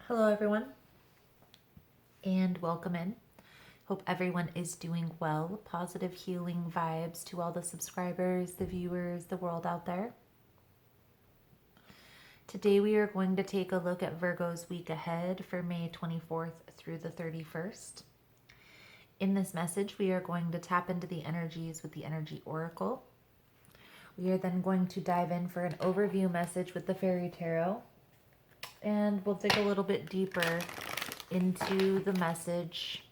Hello, everyone, and welcome in. Hope everyone is doing well. Positive healing vibes to all the subscribers, the viewers, the world out there. Today, we are going to take a look at Virgo's week ahead for May 24th through the 31st. In this message, we are going to tap into the energies with the Energy Oracle. We are then going to dive in for an overview message with the Fairy Tarot. And we'll dig a little bit deeper into the message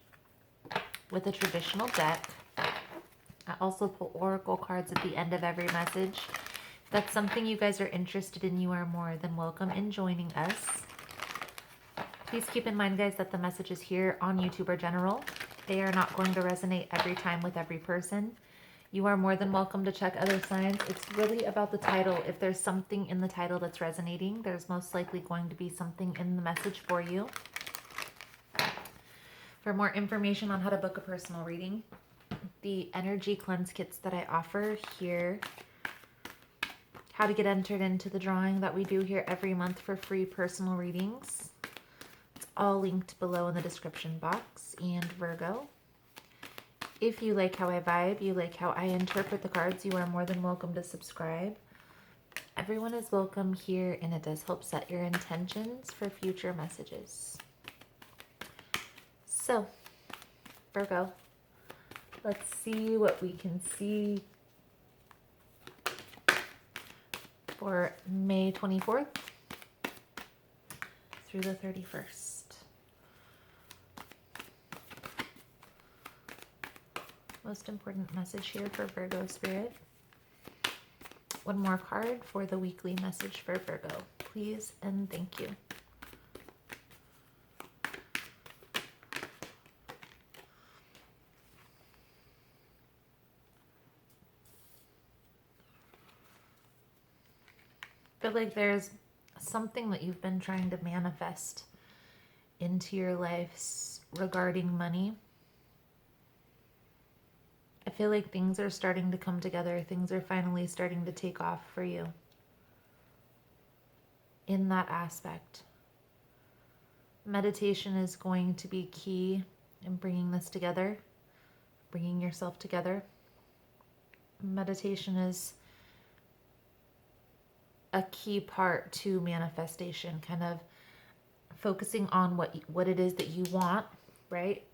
with a traditional deck. I also pull oracle cards at the end of every message. If that's something you guys are interested in, you are more than welcome in joining us. Please keep in mind, guys, that the messages here on YouTube are general. They are not going to resonate every time with every person. You are more than welcome to check other signs. It's really about the title. If there's something in the title that's resonating, there's most likely going to be something in the message for you. For more information on how to book a personal reading, the energy cleanse kits that I offer here, how to get entered into the drawing that we do here every month for free personal readings, it's all linked below in the description box. And Virgo, if you like how I vibe, you like how I interpret the cards, you are more than welcome to subscribe. Everyone is welcome here, and it does help set your intentions for future messages. So, Virgo, let's see what we can see for May 24th through the 31st. Most important message here for Virgo Spirit. One more card for the weekly message for Virgo. Please and thank you. I feel like there's something that you've been trying to manifest into your life regarding money. I feel like things are starting to come together. Things are finally starting to take off for you in that aspect. Meditation is going to be key in bringing this together, bringing yourself together. Meditation is a key part to manifestation, kind of focusing on what it is that you want, right?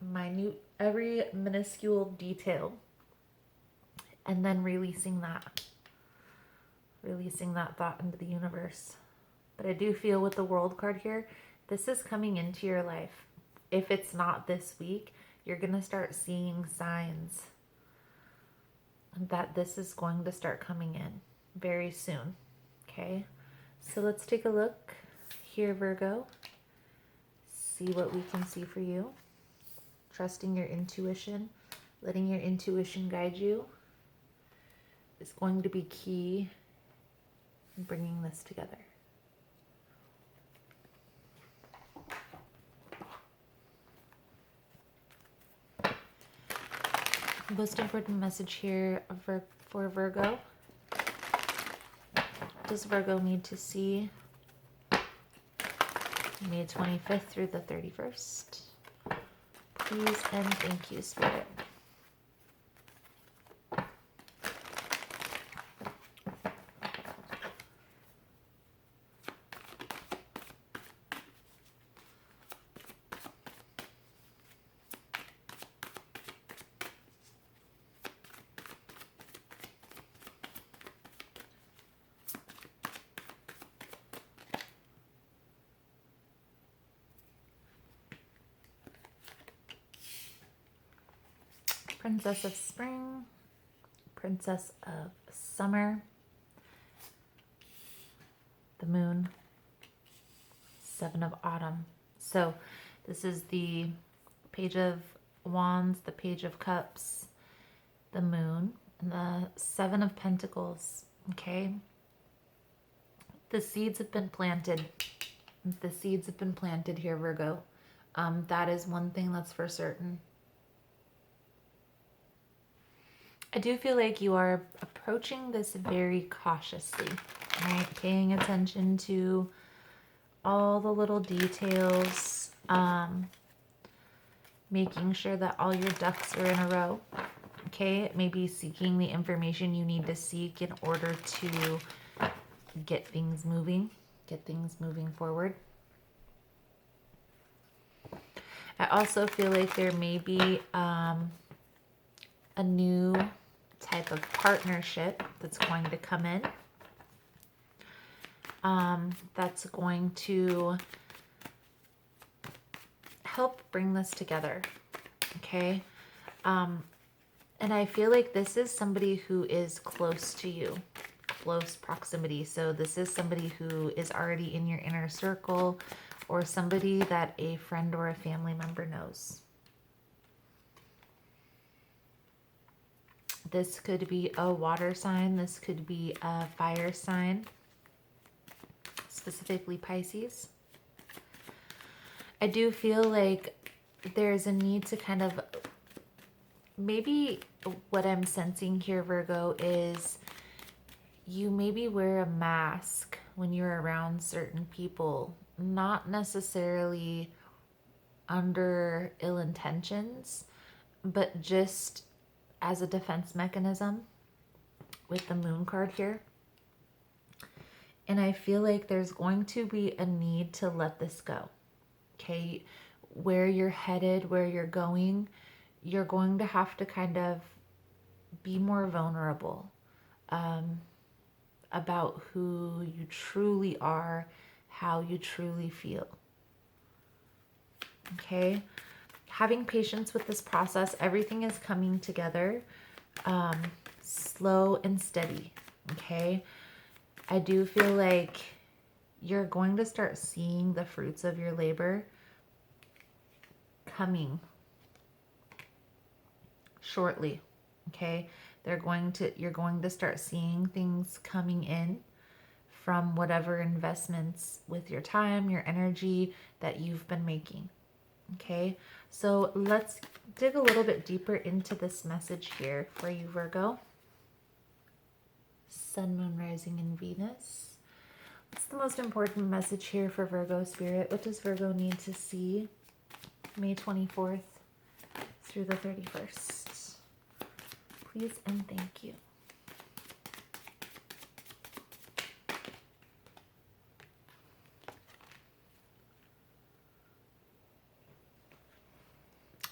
Every minuscule detail, and then releasing that thought into the universe. But I do feel with the World card here, this is coming into your life. If it's not this week, you're going to start seeing signs that this is going to start coming in very soon. Okay, so let's take a look here, Virgo. See what we can see for you. Trusting your intuition, letting your intuition guide you is going to be key in bringing this together. The most important message here for Virgo. Does Virgo need to see May 25th through the 31st? Please and thank you, Spirit. Princess of Spring, Princess of Summer, the Moon, Seven of Autumn. So this is the Page of Wands, the Page of Cups, the Moon, and the Seven of Pentacles. Okay, the seeds have been planted. The seeds have been planted here, Virgo. That is one thing that's for certain. I do feel like you are approaching this very cautiously, right? Paying attention to all the little details, making sure that all your ducks are in a row. Okay, maybe seeking the information you need to seek in order to get things moving forward. I also feel like there may be a new type of partnership that's going to come in. That's going to help bring this together. Okay. And I feel like this is somebody who is close to you, close proximity. So this is somebody who is already in your inner circle, or somebody that a friend or a family member knows. This could be a water sign. This could be a fire sign, specifically Pisces. I do feel like there's a need to kind of, maybe what I'm sensing here, Virgo, is you maybe wear a mask when you're around certain people, not necessarily under ill intentions, but just as a defense mechanism with the moon card here. And I feel like there's going to be a need to let this go. Okay, where you're headed, where you're going to have to kind of be more vulnerable about who you truly are, how you truly feel. Okay, having patience with this process. Everything is coming together slow and steady. Okay, I do feel like you're going to start seeing the fruits of your labor coming shortly. Okay, you're going to start seeing things coming in from whatever investments with your time, your energy that you've been making. Okay, so let's dig a little bit deeper into this message here for you, Virgo. Sun, Moon, Rising, and Venus. What's the most important message here for Virgo Spirit? What does Virgo need to see May 24th through the 31st? Please and thank you.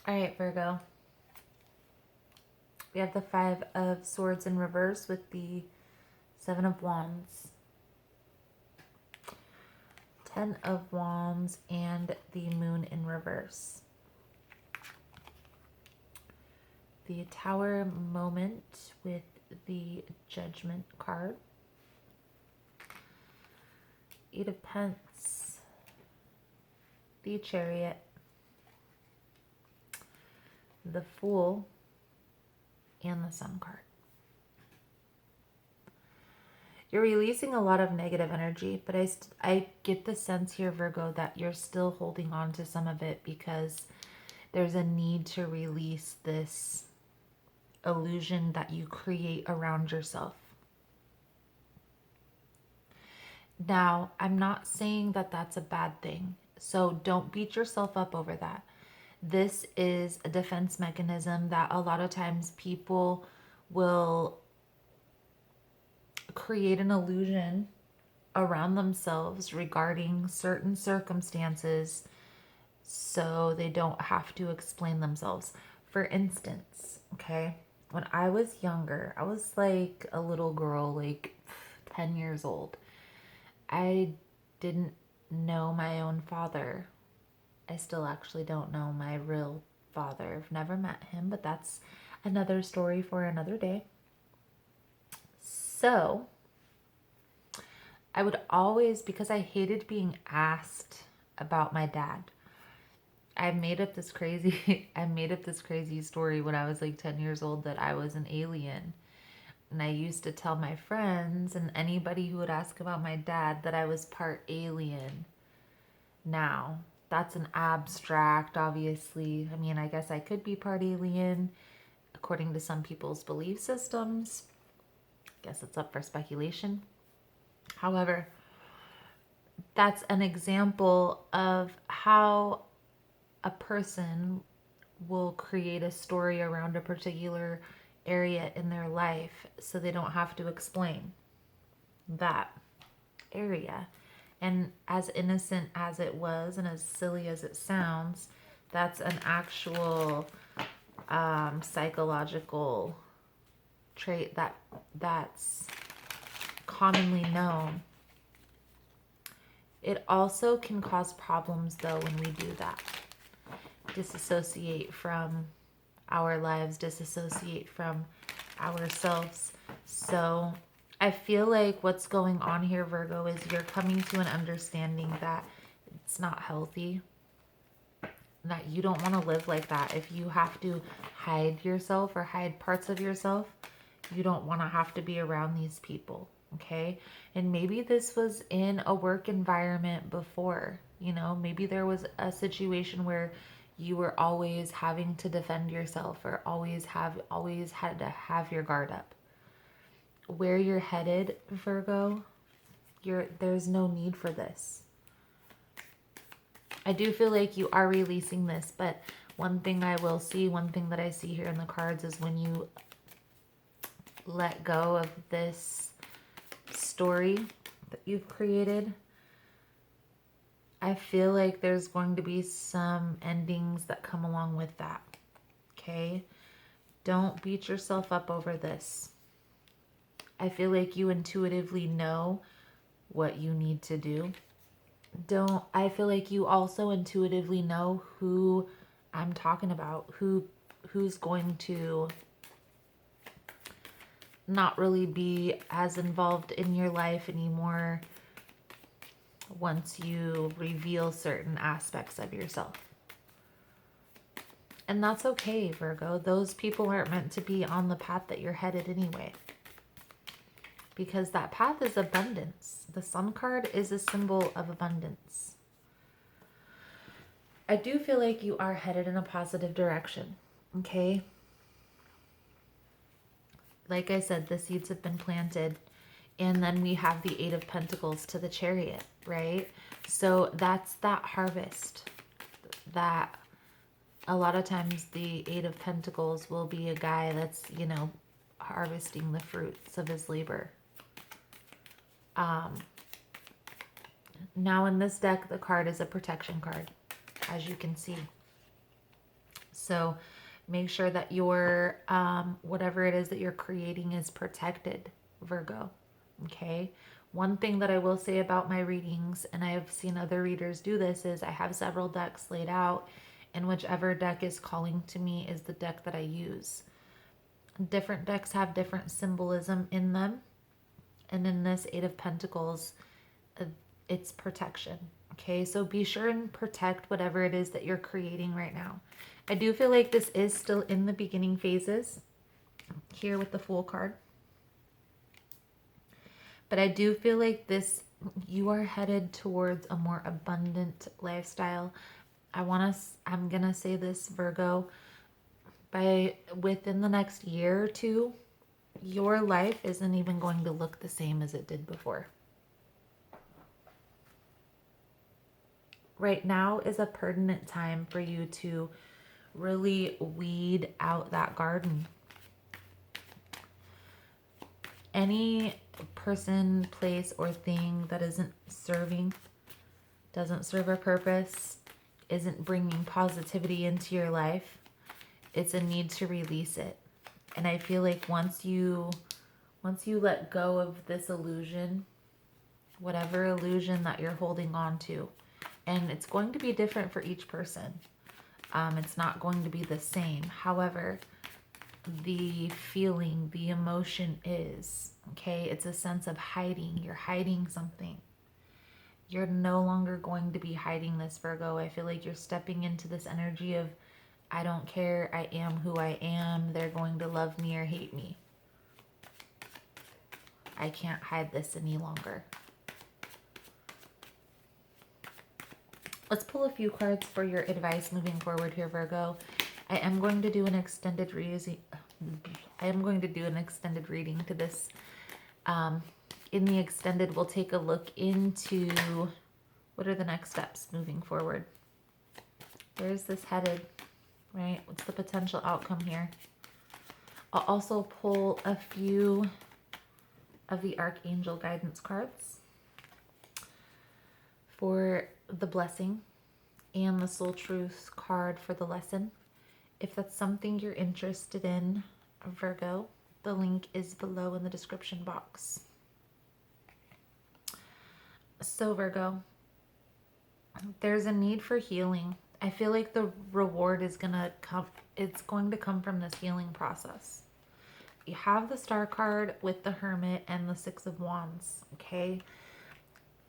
All right, Virgo. We have the 5 of Swords in reverse with the 7 of Wands, 10 of Wands, and the Moon in reverse. The Tower moment with the Judgment card. 8 of Pentacles, the Chariot, the Fool, and the Sun card. You're releasing a lot of negative energy, but I get the sense here, Virgo, that you're still holding on to some of it because there's a need to release this illusion that you create around yourself. Now, I'm not saying that that's a bad thing, so don't beat yourself up over that. This is a defense mechanism that a lot of times people will create an illusion around themselves regarding certain circumstances so they don't have to explain themselves. For instance, okay, when I was younger, I was like a little girl, like 10 years old. I didn't know my own father. I still actually don't know my real father. I've never met him, but that's another story for another day. So I would always, because I hated being asked about my dad, I made up this crazy story when I was like 10 years old that I was an alien. And I used to tell my friends and anybody who would ask about my dad that I was part alien. Now, that's an abstract, obviously. I mean, I guess I could be part alien according to some people's belief systems. I guess it's up for speculation. However, that's an example of how a person will create a story around a particular area in their life so they don't have to explain that area. And as innocent as it was and as silly as it sounds, that's an actual psychological trait that's commonly known. It also can cause problems though when we do that. Disassociate from our lives, disassociate from ourselves. So I feel like what's going on here, Virgo, is you're coming to an understanding that it's not healthy, that you don't want to live like that. If you have to hide yourself or hide parts of yourself, you don't want to have to be around these people, okay? And maybe this was in a work environment before, you know, maybe there was a situation where you were always having to defend yourself or always had to have your guard up. Where you're headed, Virgo, there's no need for this. I do feel like you are releasing this, but one thing I will see, one thing that I see here in the cards is when you let go of this story that you've created, I feel like there's going to be some endings that come along with that, okay? Don't beat yourself up over this. I feel like you intuitively know what you need to do. I feel like you also intuitively know who I'm talking about, who's going to not really be as involved in your life anymore once you reveal certain aspects of yourself. And that's okay, Virgo. Those people aren't meant to be on the path that you're headed anyway. Because that path is abundance. The Sun card is a symbol of abundance. I do feel like you are headed in a positive direction, okay? Like I said, the seeds have been planted. And then we have the Eight of Pentacles to the Chariot, right? So that's that harvest. That a lot of times the Eight of Pentacles will be a guy that's, you know, harvesting the fruits of his labor. Now in this deck, the card is a protection card, as you can see. So make sure that your, whatever it is that you're creating is protected, Virgo. Okay. One thing that I will say about my readings, and I have seen other readers do this, is I have several decks laid out, and whichever deck is calling to me is the deck that I use. Different decks have different symbolism in them. And in this Eight of Pentacles, it's protection. Okay, so be sure and protect whatever it is that you're creating right now. I do feel like this is still in the beginning phases here with the Fool card. But I do feel like you are headed towards a more abundant lifestyle. I'm going to say this, Virgo, within the next year or two, your life isn't even going to look the same as it did before. Right now is a pertinent time for you to really weed out that garden. Any person, place, or thing that doesn't serve a purpose, isn't bringing positivity into your life, it's a need to release it. And I feel like once you let go of this illusion, whatever illusion that you're holding on to, and it's going to be different for each person. It's not going to be the same. However, the feeling, the emotion is, okay? It's a sense of hiding. You're hiding something. You're no longer going to be hiding this, Virgo. I feel like you're stepping into this energy of, I don't care, I am who I am. They're going to love me or hate me. I can't hide this any longer. Let's pull a few cards for your advice moving forward here, Virgo. I am going to do an extended reading to this. In the extended, we'll take a look into What are the next steps moving forward? Where's this headed, right? What's the potential outcome here? I'll also pull a few of the Archangel guidance cards for the blessing and the Soul Truth card for the lesson. If that's something you're interested in, Virgo, the link is below in the description box. So Virgo, there's a need for healing. I feel like the reward is gonna come. It's going to come from this healing process. You have the Star card with the Hermit and the Six of Wands. Okay.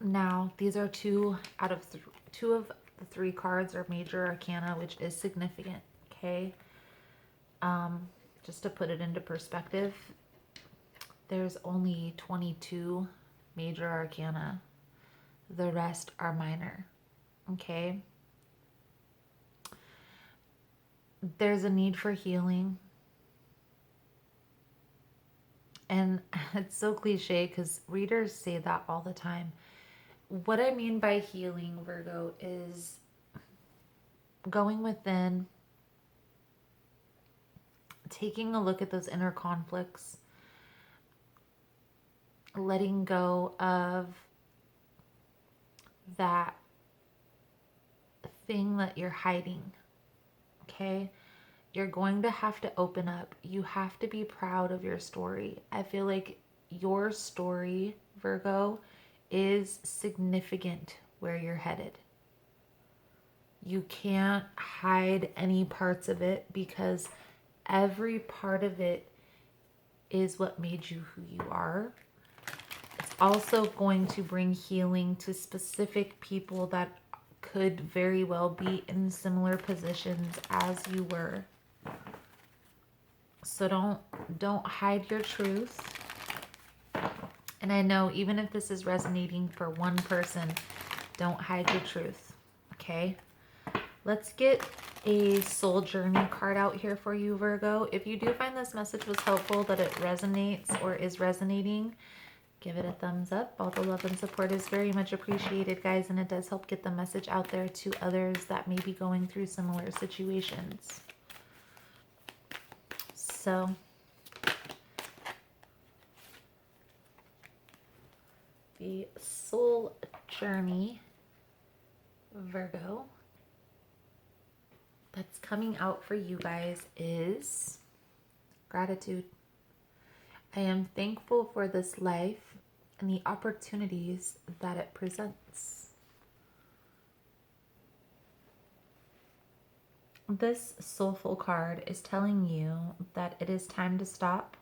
Now these are two of the three cards are major arcana, which is significant. Okay. Just to put it into perspective, there's only 22 major arcana. The rest are minor. Okay. There's a need for healing. And it's so cliche because readers say that all the time. What I mean by healing, Virgo, is going within, taking a look at those inner conflicts, letting go of that thing that you're hiding. Okay? You're going to have to open up. You have to be proud of your story. I feel like your story, Virgo, is significant where you're headed. You can't hide any parts of it because every part of it is what made you who you are. It's also going to bring healing to specific people that could very well be in similar positions as you were. So don't hide your truth. And I know even if this is resonating for one person, don't hide your truth. Okay? Let's get a soul journey card out here for you, Virgo. If you do find this message was helpful, that it resonates or is resonating, give it a thumbs up. All the love and support is very much appreciated, guys, and it does help get the message out there to others that may be going through similar situations. So, the soul journey, Virgo, that's coming out for you guys is gratitude. I am thankful for this life and the opportunities that it presents. This soulful card is telling you that it is time to stop,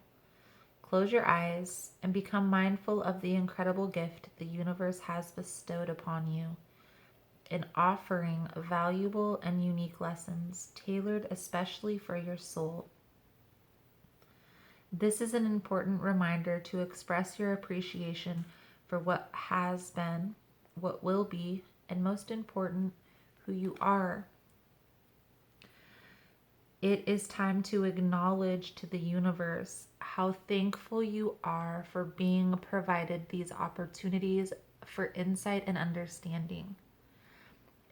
close your eyes, and become mindful of the incredible gift the universe has bestowed upon you in offering valuable and unique lessons tailored especially for your soul. This is an important reminder to express your appreciation for what has been, what will be, and most important, who you are. It is time to acknowledge to the universe how thankful you are for being provided these opportunities for insight and understanding.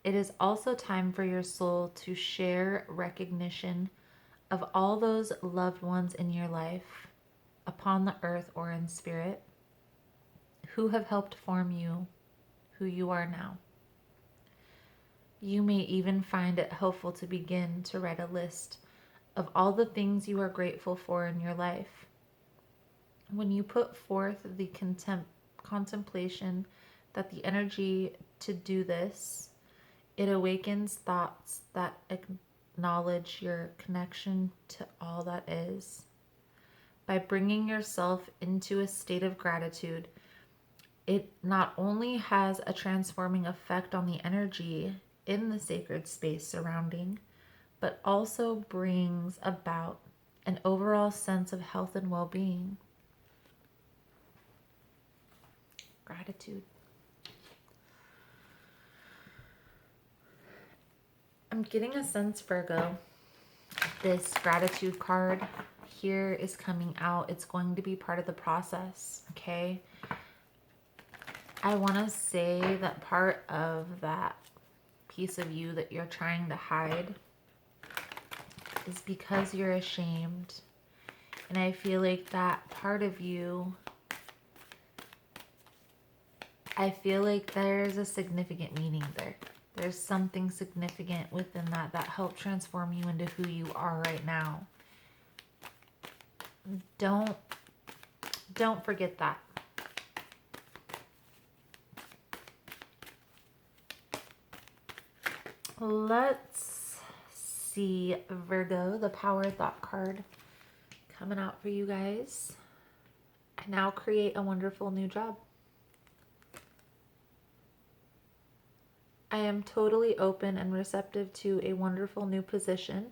It is also time for your soul to share recognition of all those loved ones in your life, upon the earth or in spirit, who have helped form you, who you are now. You may even find it helpful to begin to write a list of all the things you are grateful for in your life. When you put forth the contemplation that the energy to do this, it awakens thoughts that acknowledge your connection to all that is. By bringing yourself into a state of gratitude, it not only has a transforming effect on the energy in the sacred space surrounding, but also brings about an overall sense of health and well-being. Gratitude. I'm getting a sense, Virgo, this gratitude card here is coming out. It's going to be part of the process, okay? I want to say that part of that piece of you that you're trying to hide is because you're ashamed. And I feel like that part of you, I feel like there's a significant meaning there. There's something significant within that that helped transform you into who you are right now. Don't forget that. Let's see, Virgo, the Power Thought card coming out for you guys. Now create a wonderful new job. I am totally open and receptive to a wonderful new position,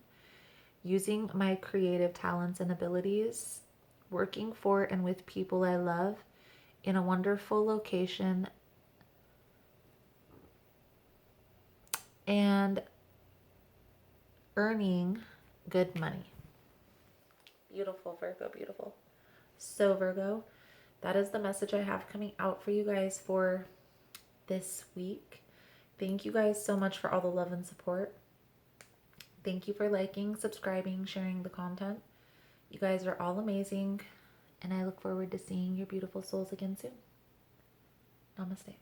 using my creative talents and abilities, working for and with people I love in a wonderful location, and earning good money. Beautiful, Virgo, beautiful. So, Virgo, that is the message I have coming out for you guys for this week. Thank you guys so much for all the love and support. Thank you for liking, subscribing, sharing the content. You guys are all amazing, and I look forward to seeing your beautiful souls again soon. Namaste.